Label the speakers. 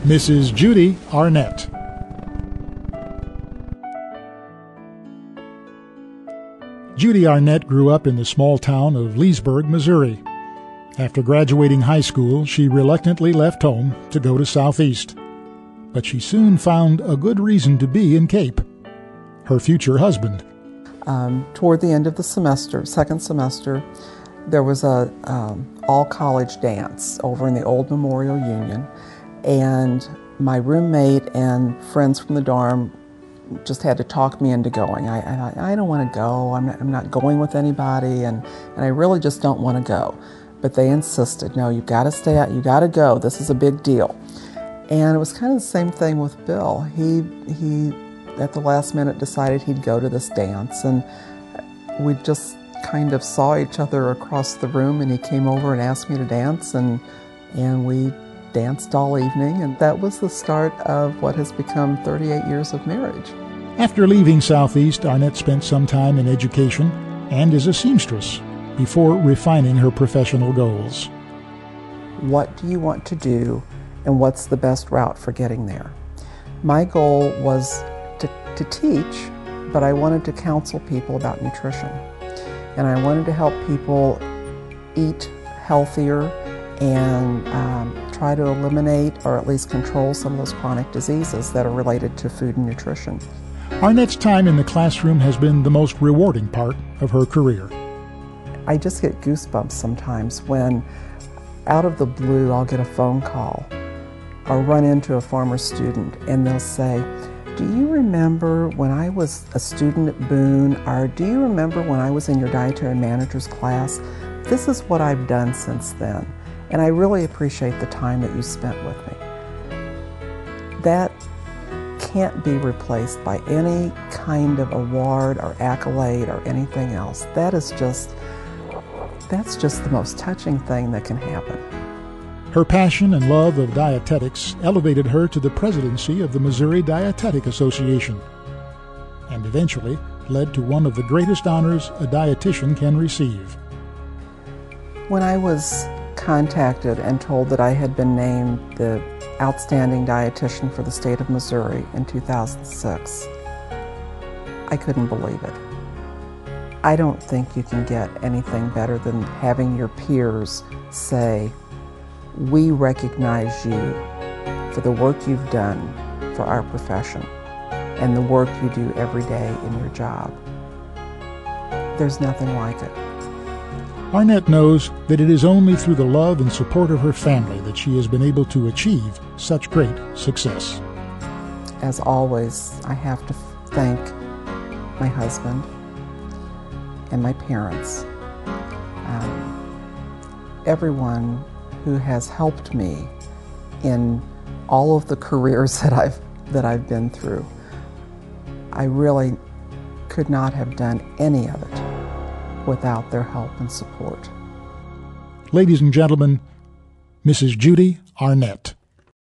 Speaker 1: Mrs. Judy Arnet. Judy Arnet grew up in the small town of Leesburg, Missouri. After graduating high school, she reluctantly left home to go to Southeast. But she soon found a good reason to be in Cape. Her future husband.
Speaker 2: Toward the end of the semester, second semester, there was a all-college dance over in the old Memorial Union, and my roommate and friends from the dorm just had to talk me into going. I don't want to go. I'm not going with anybody, and I really just don't want to go. But they insisted, no, you've got to stay out. You got to go. This is a big deal. And it was kind of the same thing with Bill. He at the last minute decided he'd go to this dance, and we just kind of saw each other across the room, and he came over and asked me to dance, and we danced all evening, and that was the start of what has become 38 years of marriage.
Speaker 1: After leaving Southeast, Arnet spent some time in education and as a seamstress before refining her professional goals.
Speaker 2: What do you want to do, and what's the best route for getting there? My goal was to teach, but I wanted to counsel people about nutrition. And I wanted to help people eat healthier and try to eliminate or at least control some of those chronic diseases that are related to food and nutrition.
Speaker 1: Arnet's time in the classroom has been the most rewarding part of her career.
Speaker 2: I just get goosebumps sometimes when, out of the blue, I'll get a phone call or run into a former student and they'll say, do you remember when I was a student at Boone, or do you remember when I was in your dietary manager's class? This is what I've done since then, and I really appreciate the time that you spent with me. That can't be replaced by any kind of award or accolade or anything else. That's just the most touching thing that can happen.
Speaker 1: Her passion and love of dietetics elevated her to the presidency of the Missouri Dietetic Association, and eventually led to one of the greatest honors a dietitian can receive.
Speaker 2: When I was contacted and told that I had been named the Outstanding Dietitian for the state of Missouri in 2006, I couldn't believe it. I don't think you can get anything better than having your peers say, we recognize you for the work you've done for our profession and the work you do every day in your job. There's nothing like it.
Speaker 1: Arnet knows that it is only through the love and support of her family that she has been able to achieve such great success.
Speaker 2: As always, I have to thank my husband and my parents, everyone who has helped me in all of the careers that I've been through. I really could not have done any of it without their help and support.
Speaker 1: Ladies and gentlemen, Mrs. Judy Arnet.